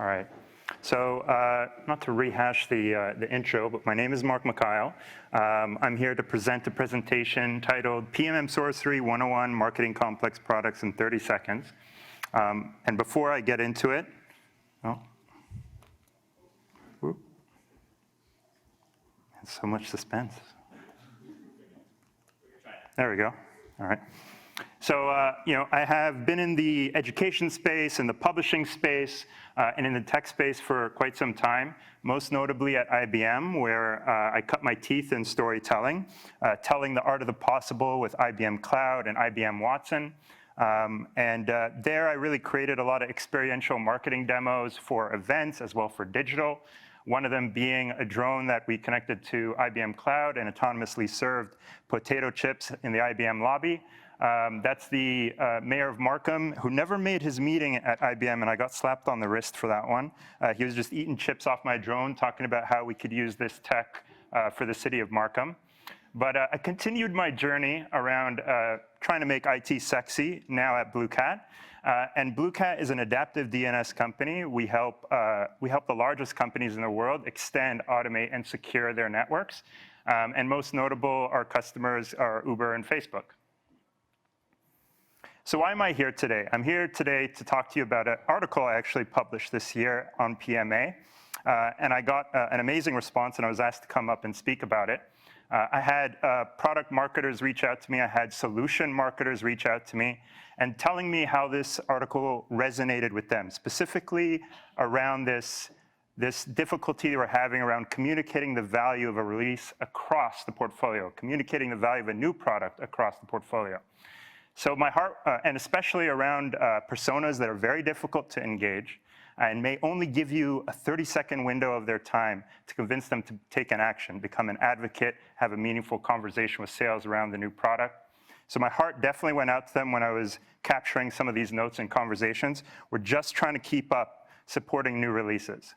All right. So not to rehash the intro, but my name is Mark Mikhail. I'm here to present a presentation titled PMM Sorcery 101 Marketing Complex Products in 30 Seconds. And before I get into it, so much suspense. There we go. All right. So, I have been in the education space, in the publishing space, and in the tech space for quite some time, most notably at IBM, where I cut my teeth in storytelling, telling the art of the possible with IBM Cloud and IBM Watson. There I really created a lot of experiential marketing demos for events as well for digital. One of them being a drone that we connected to IBM Cloud and autonomously served potato chips in the IBM lobby. That's the mayor of Markham, who never made his meeting at IBM, and I got slapped on the wrist for that one. He was just eating chips off my drone, talking about how we could use this tech for the city of Markham. But I continued my journey around trying to make IT sexy, now at Blue Cat. And Blue Cat is an adaptive DNS company. We help the largest companies in the world extend, automate, and secure their networks. And most notable, our customers are Uber and Facebook. So why am I here today? I'm here today to talk to you about an article I actually published this year on PMA. And I got an amazing response, and I was asked to come up and speak about it. I had product marketers reach out to me. I had solution marketers reach out to me and telling me how this article resonated with them, specifically around this difficulty they were having around communicating the value of a release across the portfolio, communicating the value of a new product across the portfolio. So my heart, and especially around personas that are very difficult to engage and may only give you a 30-second window of their time to convince them to take an action, become an advocate, have a meaningful conversation with sales around the new product. So my heart definitely went out to them when I was capturing some of these notes and conversations. We're just trying to keep up supporting new releases.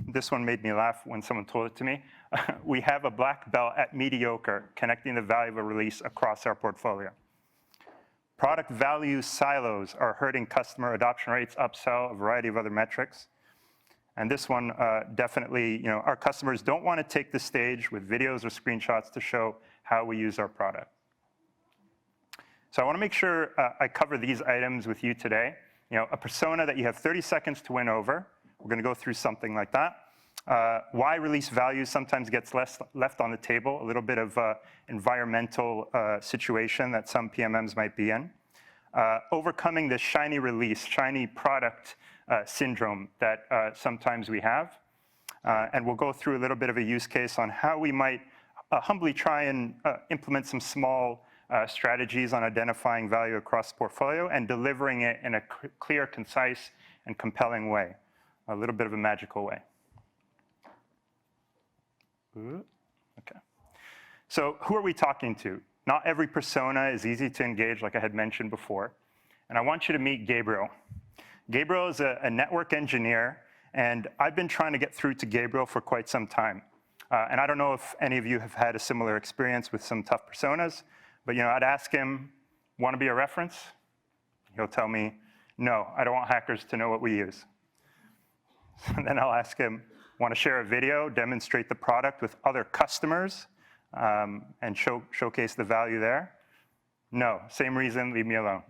This one made me laugh when someone told it to me. We have a black belt at mediocre, connecting the value of a release across our portfolio. Product value silos are hurting customer adoption rates, upsell, a variety of other metrics. And this one, definitely, our customers don't want to take the stage with videos or screenshots to show how we use our product. So I want to make sure I cover these items with you today. A persona that you have 30 seconds to win over. We're going to go through something like that. Why release value sometimes gets left on the table, a little bit of environmental situation that some PMMs might be in. Overcoming this shiny release, shiny product syndrome that sometimes we have. And we'll go through a little bit of a use case on how we might humbly try and implement some small strategies on identifying value across the portfolio and delivering it in a clear, concise, and compelling way. A little bit of a magical way. Okay. So who are we talking to? Not every persona is easy to engage, like I had mentioned before. And I want you to meet Gabriel. Gabriel is a network engineer, and I've been trying to get through to Gabriel for quite some time. And I don't know if any of you have had a similar experience with some tough personas, but I'd ask him, want to be a reference? He'll tell me, no, I don't want hackers to know what we use. And then I'll ask him, want to share a video, demonstrate the product with other customers, and showcase the value there? No, same reason, leave me alone.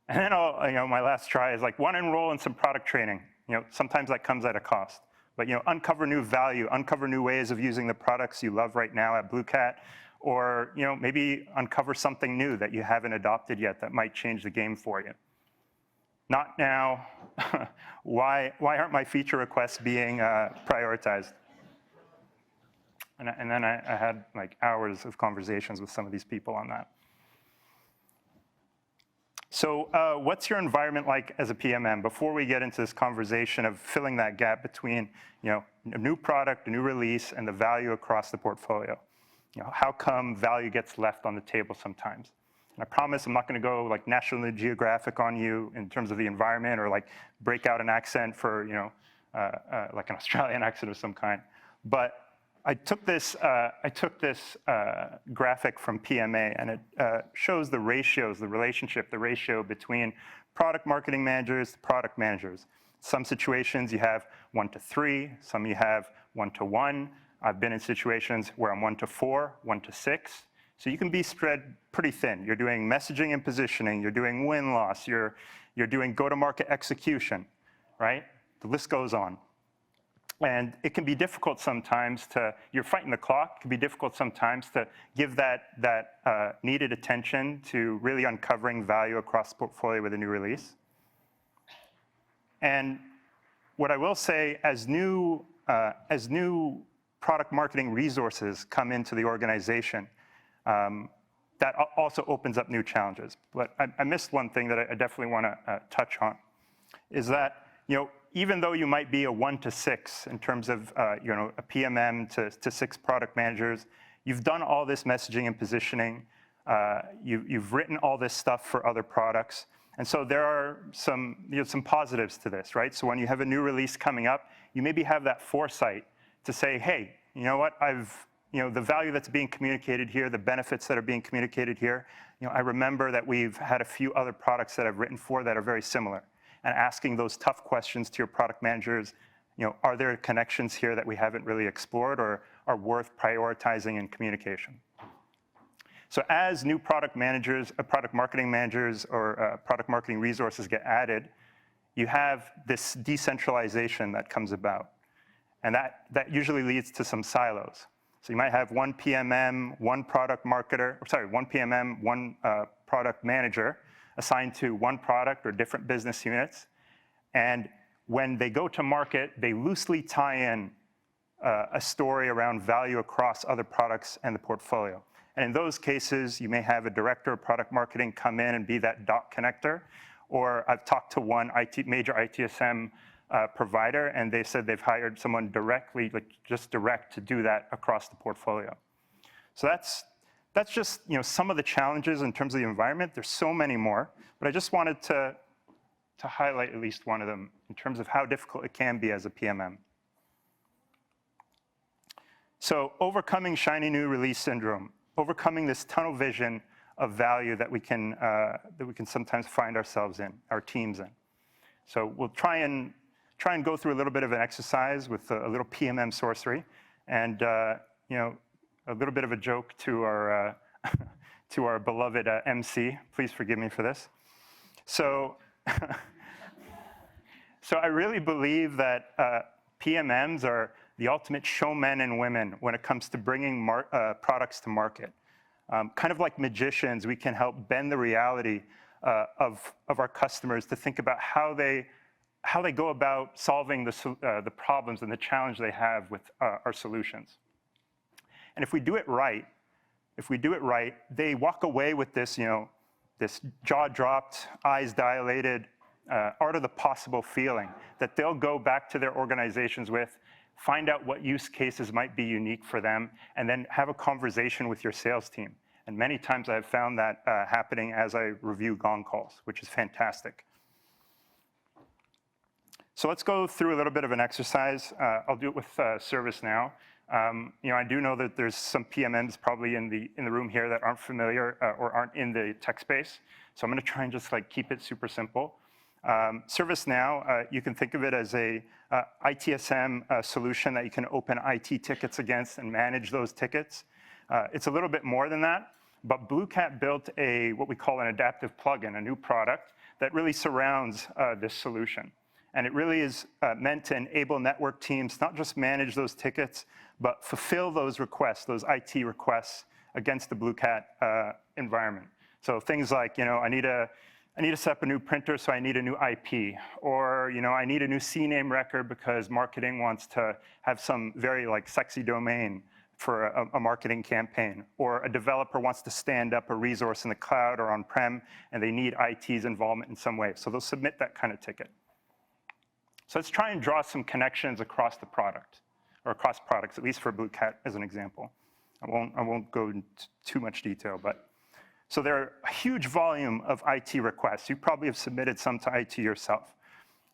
And then my last try is want to enroll in some product training. Sometimes that comes at a cost. But uncover new value, uncover new ways of using the products you love right now at Blue Cat, or maybe uncover something new that you haven't adopted yet that might change the game for you. Not now. Why aren't my feature requests being prioritized? And then I had hours of conversations with some of these people on that. So what's your environment like as a PMM? Before we get into this conversation of filling that gap between a new product, a new release, and the value across the portfolio. How come value gets left on the table sometimes? And I promise I'm not going to go National Geographic on you in terms of the environment or break out an accent for an Australian accent of some kind. But I took this graphic from PMA, and it shows the ratios, the ratio between product marketing managers to product managers. Some situations you have 1 to 3, some you have 1 to 1. I've been in situations where I'm 1 to 4, 1 to 6. So you can be spread pretty thin. You're doing messaging and positioning, you're doing win-loss, you're doing go-to-market execution, right? The list goes on. And it can be difficult sometimes you're fighting the clock. It can be difficult sometimes to give that needed attention to really uncovering value across the portfolio with a new release. And what I will say, as new product marketing resources come into the organization, that also opens up new challenges. But I missed one thing that I definitely want to touch on, is that even though you might be a 1 to 6 in terms of a PMM to 6 product managers, you've done all this messaging and positioning, you've written all this stuff for other products, and so there are some positives to this, right? So when you have a new release coming up, you maybe have that foresight to say, hey, you know what, the value that's being communicated here, the benefits that are being communicated here, I remember that we've had a few other products that I've written for that are very similar. And asking those tough questions to your product managers, are there connections here that we haven't really explored or are worth prioritizing in communication? So as new product managers, product marketing managers, or product marketing resources get added, you have this decentralization that comes about. And that usually leads to some silos. So you might have one PMM, one product marketer, one PMM, one product manager assigned to one product or different business units. And when they go to market, they loosely tie in a story around value across other products and the portfolio. And in those cases, you may have a director of product marketing come in and be that dot connector. Or I've talked to one major ITSM provider, and they said they've hired someone directly, just direct, to do that across the portfolio. So that's just some of the challenges in terms of the environment. There's so many more, but I just wanted to highlight at least one of them in terms of how difficult it can be as a PMM. So overcoming shiny new release syndrome, overcoming this tunnel vision of value that we can sometimes find ourselves in, our teams in. So we'll try and go through a little bit of an exercise with a little PMM sorcery, and a little bit of a joke to our to our beloved MC. Please forgive me for this. So, so I really believe that PMMs are the ultimate showmen and women when it comes to bringing products to market. Kind of like magicians, we can help bend the reality of our customers to think about how they go about solving the problems and the challenge they have with our solutions. And if we do it right, they walk away with this, this jaw-dropped, eyes dilated, art of the possible feeling that they'll go back to their organizations with, find out what use cases might be unique for them, and then have a conversation with your sales team. And many times I've found that happening as I review Gong calls, which is fantastic. So let's go through a little bit of an exercise. I'll do it with ServiceNow. I do know that there's some PMMs probably in the room here that aren't familiar or aren't in the tech space. So I'm going to try and just keep it super simple. ServiceNow, you can think of it as a ITSM solution that you can open IT tickets against and manage those tickets. It's a little bit more than that, but Blue Cat built what we call an adaptive plugin, a new product that really surrounds this solution. And it really is meant to enable network teams not just manage those tickets, but fulfill those requests, those IT requests against the Blue Cat environment. So things like, I need to set up a new printer, so I need a new IP. Or, I need a new CNAME record because marketing wants to have some very sexy domain for a marketing campaign. Or a developer wants to stand up a resource in the cloud or on-prem, and they need IT's involvement in some way. So they'll submit that kind of ticket. So let's try and draw some connections across the product, or across products, at least for Blue Cat as an example. I won't go into too much detail, but so there are a huge volume of IT requests. You probably have submitted some to IT yourself.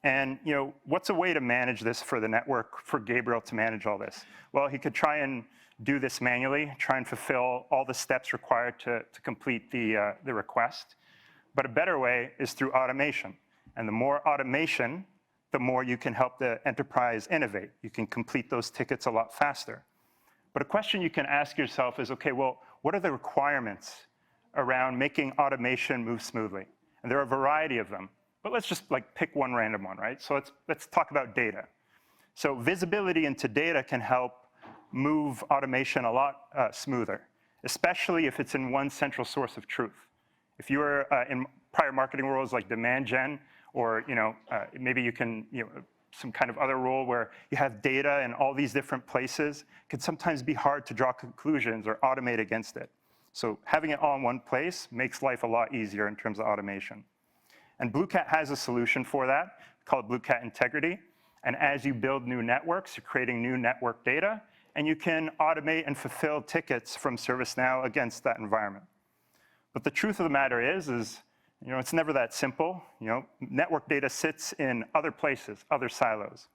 And what's a way to manage this for the network, for Gabriel to manage all this? Well, he could try and do this manually, try and fulfill all the steps required to complete the request. But a better way is through automation. And the more automation, the more you can help the enterprise innovate. You can complete those tickets a lot faster. But a question you can ask yourself is, okay, well, what are the requirements around making automation move smoothly? And there are a variety of them, but let's just like pick one random one, right? So let's talk about data. So visibility into data can help move automation a lot smoother, especially if it's in one central source of truth. If you were in prior marketing roles like demand gen, or maybe you can, some kind of other role where you have data in all these different places, it can sometimes be hard to draw conclusions or automate against it. So having it all in one place makes life a lot easier in terms of automation. And Blue Cat has a solution for that called Blue Cat Integrity. And as you build new networks, you're creating new network data, and you can automate and fulfill tickets from ServiceNow against that environment. But the truth of the matter is it's never that simple. Network data sits in other places, other silos.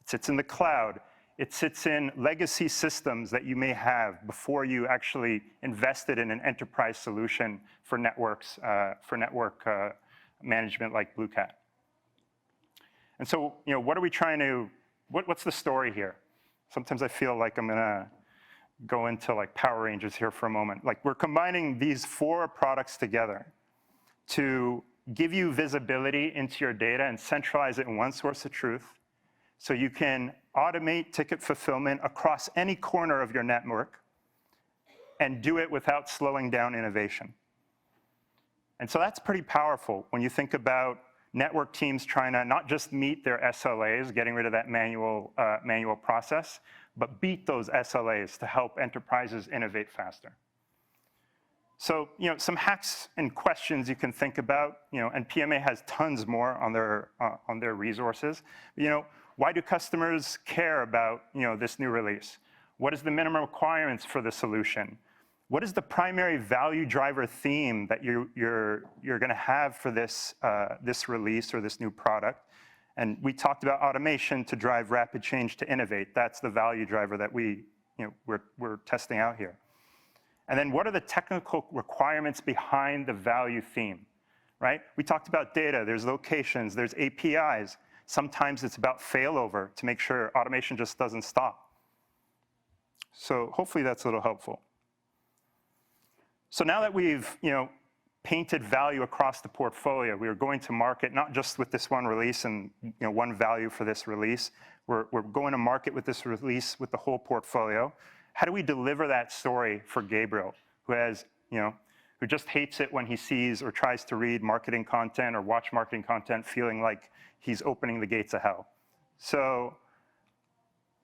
It sits in the cloud. It sits in legacy systems that you may have before you actually invested in an enterprise solution for networks, for network management like Blue Cat. And so, what are we trying to, what's the story here? Sometimes I feel like I'm gonna go into like Power Rangers here for a moment. Like, we're combining these 4 products together to give you visibility into your data and centralize it in one source of truth, so you can automate ticket fulfillment across any corner of your network and do it without slowing down innovation. And so that's pretty powerful when you think about network teams trying to not just meet their SLAs, getting rid of that manual process, but beat those SLAs to help enterprises innovate faster. So, some hacks and questions you can think about, and PMA has tons more on their resources. Why do customers care about, this new release? What is the minimum requirements for the solution? What is the primary value driver theme that you're going to have for this release or this new product? And we talked about automation to drive rapid change to innovate. That's the value driver that we're testing out here. And then what are the technical requirements behind the value theme, right? We talked about data, there's locations, there's APIs. Sometimes it's about failover to make sure automation just doesn't stop. So hopefully that's a little helpful. So now that we've painted value across the portfolio, we are going to market not just with this one release and one value for this release. We're going to market with this release with the whole portfolio. How do we deliver that story for Gabriel, who just hates it when he sees or tries to read marketing content or watch marketing content feeling like he's opening the gates of hell? So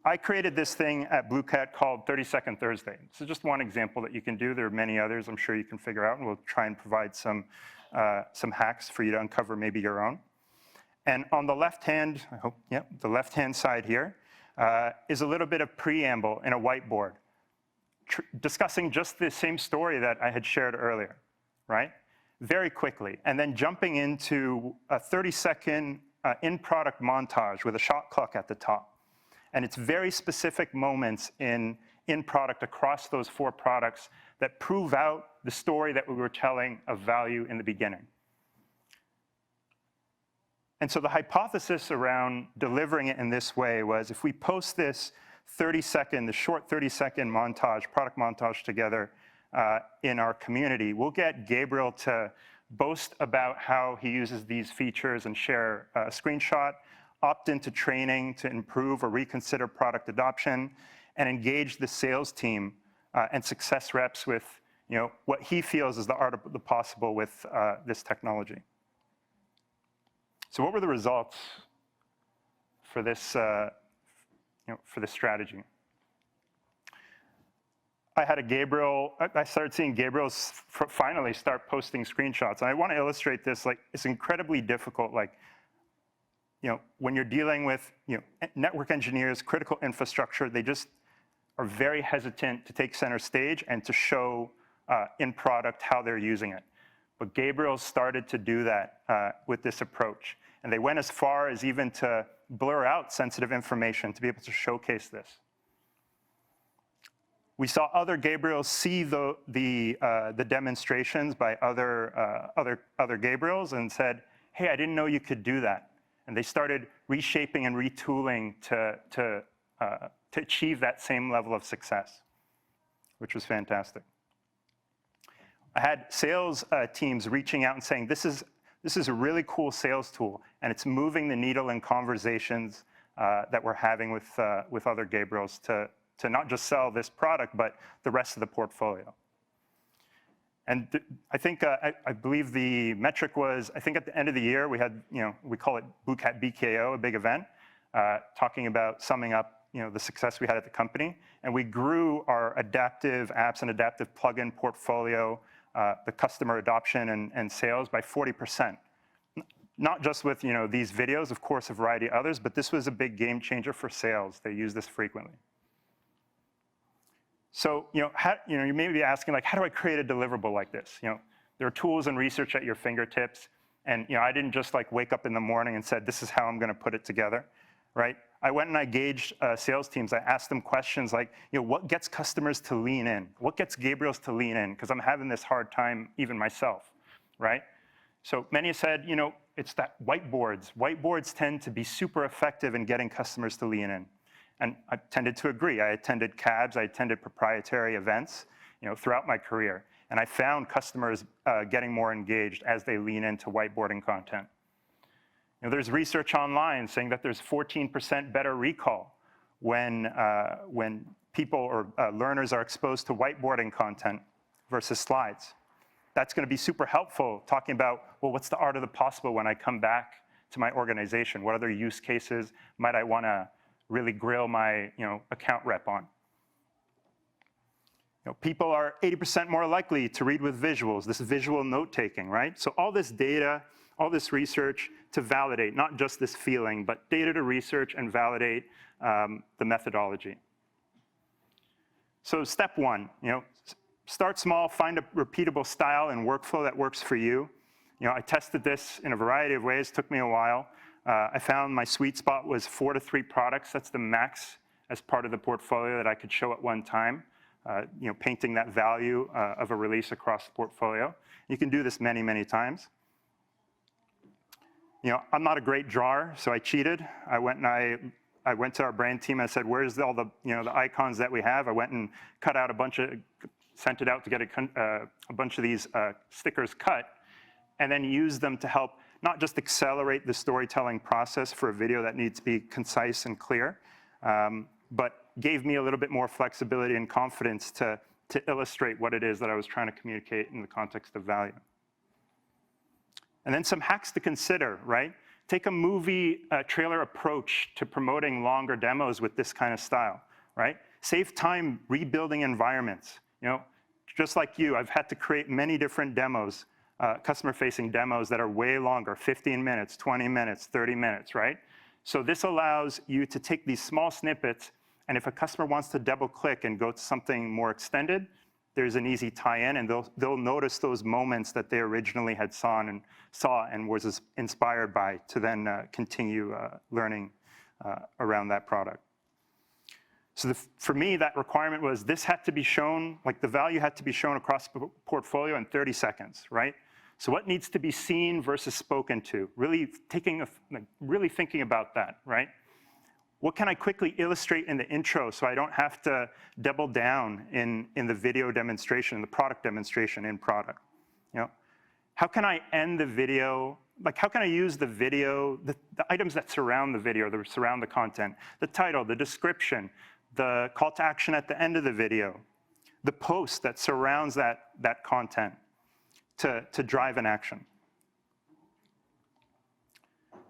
I created this thing at Blue Cat called 30-Second Thursday. This is just one example that you can do. There are many others I'm sure you can figure out, and we'll try and provide some hacks for you to uncover maybe your own. And on the left-hand, the left-hand side here is a little bit of preamble in a whiteboard, discussing just the same story that I had shared earlier, right? Very quickly, and then jumping into a 30-second in-product montage with a shot clock at the top. And it's very specific moments in product across those 4 products that prove out the story that we were telling of value in the beginning. And so the hypothesis around delivering it in this way was, if we post this the short 30-second montage, product montage together in our community, we'll get Gabriel to boast about how he uses these features and share a screenshot, opt into training to improve or reconsider product adoption, and engage the sales team and success reps with what he feels is the art of the possible with this technology. So what were the results for this, for this strategy? I started seeing Gabriel finally start posting screenshots. And I want to illustrate this, it's incredibly difficult. When you're dealing with network engineers, critical infrastructure, they just are very hesitant to take center stage and to show in product how they're using it. But Gabriel started to do that with this approach. And they went as far as even to blur out sensitive information to be able to showcase this. We saw other Gabriels see the demonstrations by other Gabriels and said, hey, I didn't know you could do that. And they started reshaping and retooling to achieve that same level of success, which was fantastic. I had sales teams reaching out and saying, this is a really cool sales tool, and it's moving the needle in conversations that we're having with other Gabriels to not just sell this product, but the rest of the portfolio. And I think, I believe the metric was, I think at the end of the year, we had, we call it Bootcat BKO, a big event, talking about summing up, the success we had at the company. And we grew our adaptive apps and adaptive plugin portfolio, the customer adoption and sales by 40%. Not just with, these videos, of course, a variety of others, but this was a big game changer for sales. They use this frequently. So, you may be asking, like, how do I create a deliverable like this? There are tools and research at your fingertips. And, I didn't just like wake up in the morning and said, this is how I'm going to put it together, right? I went and I gauged sales teams. I asked them questions like, what gets customers to lean in? What gets Gabriels to lean in? Because I'm having this hard time even myself, right? So many said, it's that whiteboards. Whiteboards tend to be super effective in getting customers to lean in. And I tended to agree. I attended CABs, I attended proprietary events, throughout my career. And I found customers getting more engaged as they lean into whiteboarding content. There's research online saying that there's 14% better recall when people or learners are exposed to whiteboarding content versus slides. That's going to be super helpful talking about, well, what's the art of the possible when I come back to my organization? What other use cases might I want to really grill my account rep on? People are 80% more likely to read with visuals, this visual note-taking, right? So all this data, all this research to validate, not just this feeling, but data to research and validate the methodology. So step one, start small, find a repeatable style and workflow that works for you. I tested this in a variety of ways, took me a while. I found my sweet spot was 4 to 3 products. That's the max as part of the portfolio that I could show at one time, painting that value of a release across the portfolio. You can do this many, many times. I'm not a great drawer, so I cheated. I went to our brand team and I said, where's all the, the icons that we have? I went and cut out sent it out to get a bunch of these stickers cut, and then use them to help not just accelerate the storytelling process for a video that needs to be concise and clear, but gave me a little bit more flexibility and confidence to illustrate what it is that I was trying to communicate in the context of value. And then some hacks to consider, right? Take a movie trailer approach to promoting longer demos with this kind of style, right? Save time rebuilding environments. Just like you, I've had to create many different demos, customer-facing demos that are way longer, 15 minutes, 20 minutes, 30 minutes, right? So this allows you to take these small snippets, and if a customer wants to double-click and go to something more extended, there's an easy tie-in, and they'll notice those moments that they originally had saw and was inspired by to then continue learning around that product. So for me, that requirement was this had to be shown, like the value had to be shown across the portfolio in 30 seconds, right? So what needs to be seen versus spoken to? Really thinking about that, right? What can I quickly illustrate in the intro so I don't have to double down in the video demonstration, the product demonstration in product? How can I end the video? Like, how can I use the video, the items that surround the video, that surround the content, the title, the description, the call to action at the end of the video, the post that surrounds that content to drive an action.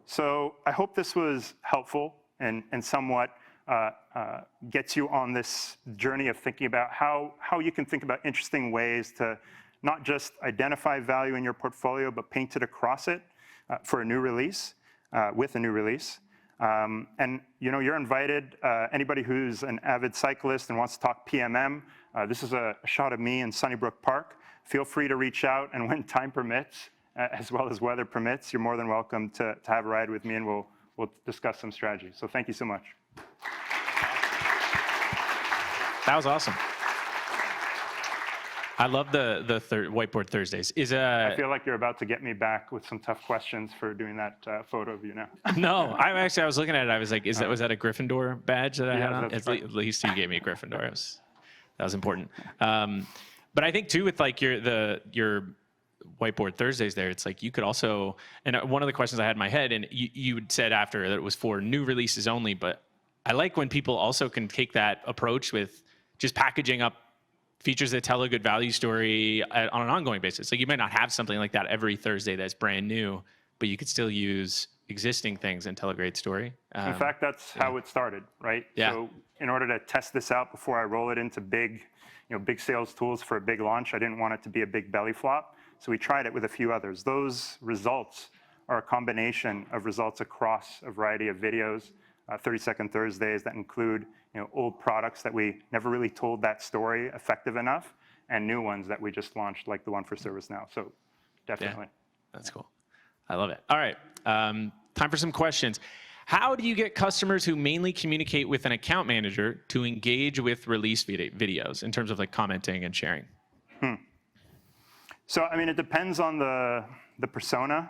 So I hope this was helpful and somewhat gets you on this journey of thinking about how you can think about interesting ways to not just identify value in your portfolio, but paint it across it for a new release, with a new release. And you're invited, anybody who's an avid cyclist and wants to talk PMM, this is a shot of me in Sunnybrook Park. Feel free to reach out, and when time permits, as well as weather permits, you're more than welcome to have a ride with me, and we'll discuss some strategies. So thank you so much. That was awesome. I love the Whiteboard Thursdays. I feel like you're about to get me back with some tough questions for doing that photo of you now. No, I was looking at it. I was like, was that a Gryffindor badge that I had on? That's right. At least you gave me a Gryffindor. That was important. But I think too, with like your Whiteboard Thursdays there, it's like you could also, and one of the questions I had in my head, and you had said after that it was for new releases only, but I like when people also can take that approach with just packaging up features that tell a good value story on an ongoing basis. Like you might not have something like that every Thursday that's brand new, but you could still use existing things and tell a great story. In fact, that's how it started, right? Yeah. So in order to test this out before I roll it into big sales tools for a big launch, I didn't want it to be a big belly flop. So we tried it with a few others. Those results are a combination of results across a variety of videos, 30-second Thursdays that include old products that we never really told that story effective enough, and new ones that we just launched, like the one for ServiceNow. So definitely. Yeah, that's cool. I love it. All right, time for some questions. How do you get customers who mainly communicate with an account manager to engage with release videos in terms of like commenting and sharing? So, I mean, it depends on the persona.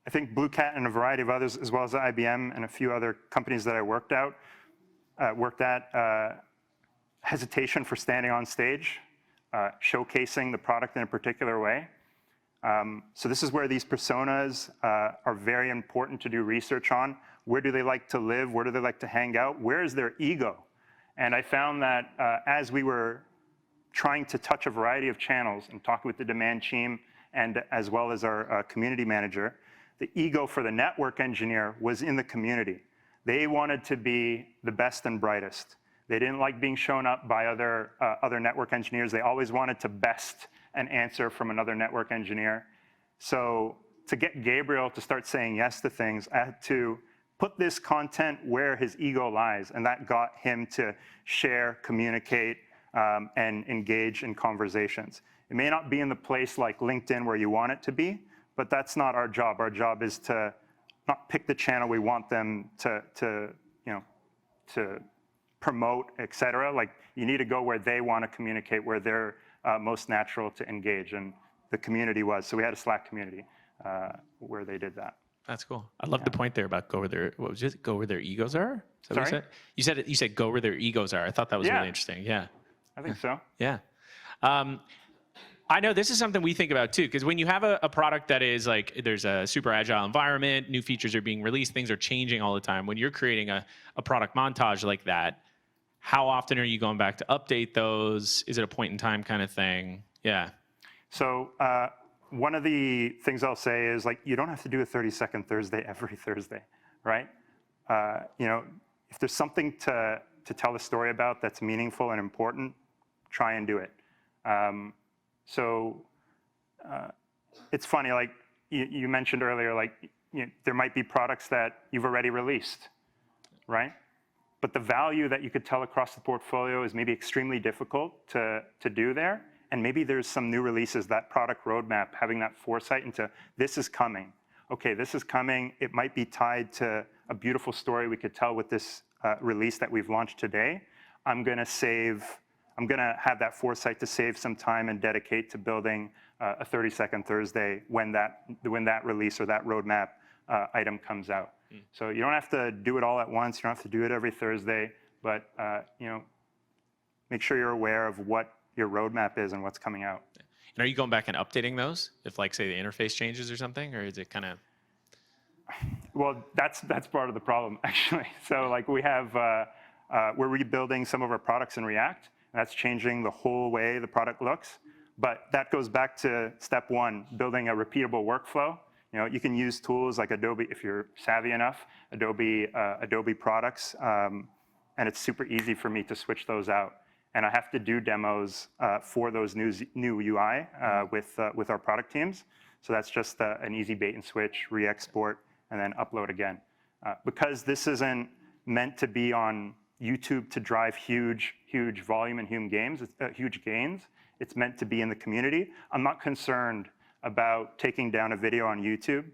I think Blue Cat and a variety of others, as well as IBM and a few other companies that I worked at, hesitation for standing on stage, showcasing the product in a particular way. So this is where these personas are very important to do research on. Where do they like to live? Where do they like to hang out? Where is their ego? And I found that as we were trying to touch a variety of channels and talking with the demand team and as well as our community manager, the ego for the network engineer was in the community. They wanted to be the best and brightest. They didn't like being shown up by other network engineers. They always wanted to best an answer from another network engineer. So to get Gabriel to start saying yes to things, I had to put this content where his ego lies, and that got him to share, communicate, and engage in conversations. It may not be in the place like LinkedIn where you want it to be, but that's not our job. Our job is to not pick the channel we want them to promote, et cetera. Like, you need to go where they want to communicate, where they're most natural to engage, and the community was. So we had a Slack community where they did that. That's cool. I love the point there about go where their, what was it? Go where their egos are? Is that Sorry? what you said? You said go where their egos are. I thought that was really interesting. Yeah. I think so. Yeah. I know this is something we think about too, because when you have a product that is like, there's a super agile environment, new features are being released, things are changing all the time. When you're creating a product montage like that, how often are you going back to update those? Is it a point in time kind of thing? Yeah. So one of the things I'll say is, like, you don't have to do a 30-second Thursday every Thursday, right? If there's something to tell a story about that's meaningful and important, try and do it. It's funny, like you mentioned earlier, like there might be products that you've already released, right? But the value that you could tell across the portfolio is maybe extremely difficult to do there. And maybe there's some new releases, that product roadmap, having that foresight into this is coming. Okay, this is coming. It might be tied to a beautiful story we could tell with this release that we've launched today. I'm going to have that foresight to save some time and dedicate to building a 30-second Thursday when that release or that roadmap item comes out. So you don't have to do it all at once. You don't have to do it every Thursday, but make sure you're aware of what your roadmap is and what's coming out. And are you going back and updating those if, like, say, the interface changes or something, or is it kind of? Well, that's part of the problem, actually. So, like, we're rebuilding some of our products in React. That's changing the whole way the product looks. But that goes back to step one, building a repeatable workflow. You can use tools like Adobe, if you're savvy enough, Adobe products, and it's super easy for me to switch those out. And I have to do demos for those new UI with our product teams. So that's just an easy bait and switch, re-export, and then upload again. Because this isn't meant to be on YouTube to drive huge volume and huge gains. It's meant to be in the community. I'm not concerned about taking down a video on YouTube.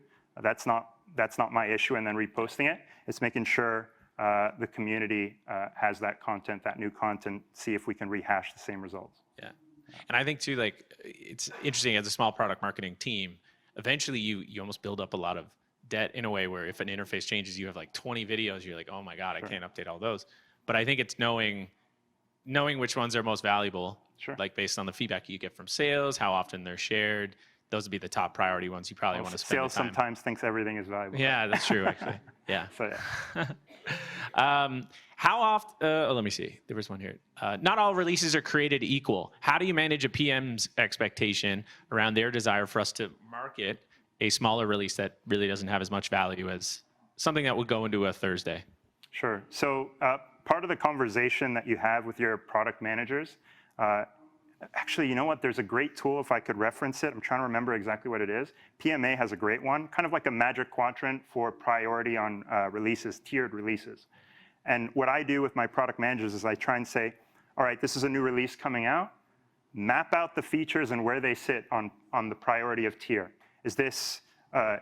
That's not my issue and then reposting it. It's making sure the community has that content, that new content, see if we can rehash the same results. Yeah. And I think too, like, it's interesting as a small product marketing team, eventually you almost build up a lot of debt in a way where if an interface changes, you have like 20 videos, you're like, oh my God, I can't update all those. But I think it's knowing which ones are most valuable, like based on the feedback you get from sales, how often they're shared. Those would be the top priority ones you probably want to spend Sales the time. sometimes thinks everything is valuable. Yeah, that's true, actually. Yeah. So, yeah. How often, let me see. There was one here. Not all releases are created equal. How do you manage a PM's expectation around their desire for us to market a smaller release that really doesn't have as much value as something that would go into a Thursday? Sure. So part of the conversation that you have with your product managers, actually, you know what? There's a great tool, if I could reference it. I'm trying to remember exactly what it is. PMA has a great one, kind of like a magic quadrant for priority on releases, tiered releases. And what I do with my product managers is I try and say, all right, this is a new release coming out. Map out the features and where they sit on the priority of tier. Is this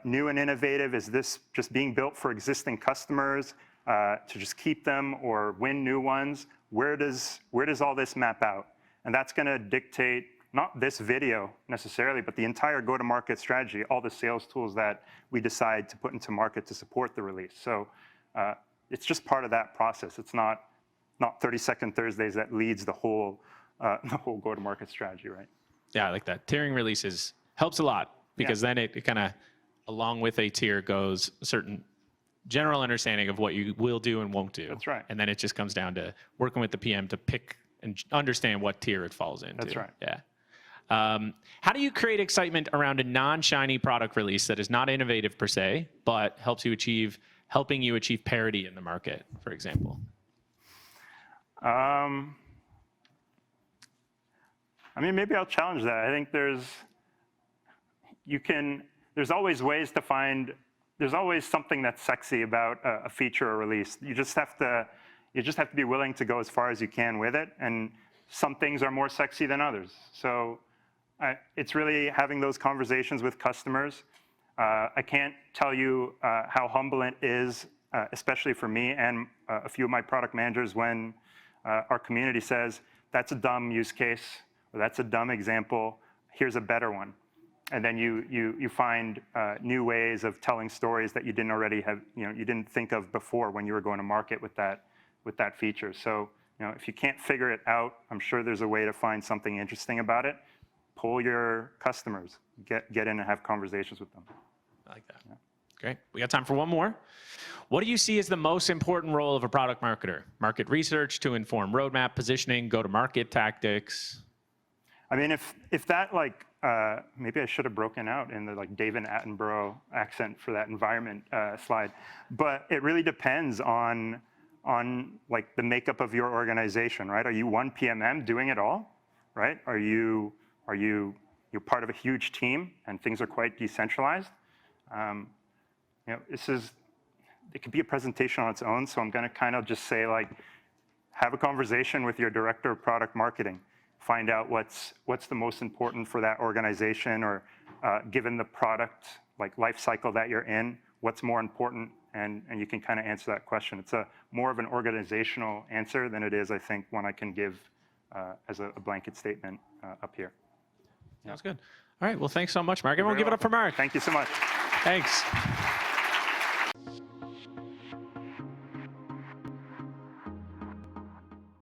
new and innovative? Is this just being built for existing customers to just keep them or win new ones? Where does all this map out? And that's going to dictate not this video necessarily, but the entire go-to-market strategy, all the sales tools that we decide to put into market to support the release. So it's just part of that process. It's not 30-second Thursdays that leads the whole go-to-market strategy, right? Yeah, I like that. Tiering releases helps a lot because then it kind of, along with a tier goes a certain general understanding of what you will do and won't do. That's right. And then it just comes down to working with the PM to pick and understand what tier it falls into. That's right. Yeah. How do you create excitement around a non-shiny product release that is not innovative per se, but helping you achieve parity in the market, for example? I mean, maybe I'll challenge that. I think there's always ways to find, there's always something that's sexy about a feature or release. You just have to be willing to go as far as you can with it. And some things are more sexy than others. So it's really having those conversations with customers. I can't tell you how humble it is, especially for me and a few of my product managers, when our community says, that's a dumb use case, or that's a dumb example, here's a better one. And then you find new ways of telling stories that you didn't already have, you didn't think of before when you were going to market with that feature. So if you can't figure it out, I'm sure there's a way to find something interesting about it. Pull your customers, get in and have conversations with them. I like that. Yeah. Great. We got time for one more. What do you see as the most important role of a product marketer? Market research to inform roadmap positioning, go-to-market tactics? I mean, if that maybe I should have broken out in the David Attenborough accent for that environment slide, but it really depends on the makeup of your organization, right? Are you one PMM doing it all, right? Are you part of a huge team and things are quite decentralized? It could be a presentation on its own, so I'm going to kind of just say, have a conversation with your director of product marketing. Find out what's the most important for that organization, or given the product life cycle that you're in, what's more important, and you can kind of answer that question. It's more of an organizational answer than it is, I think, one I can give as a blanket statement up here. Sounds good. All right. Well, thanks so much, Mark. Everyone give it up for Mark. Thank you so much. Thanks.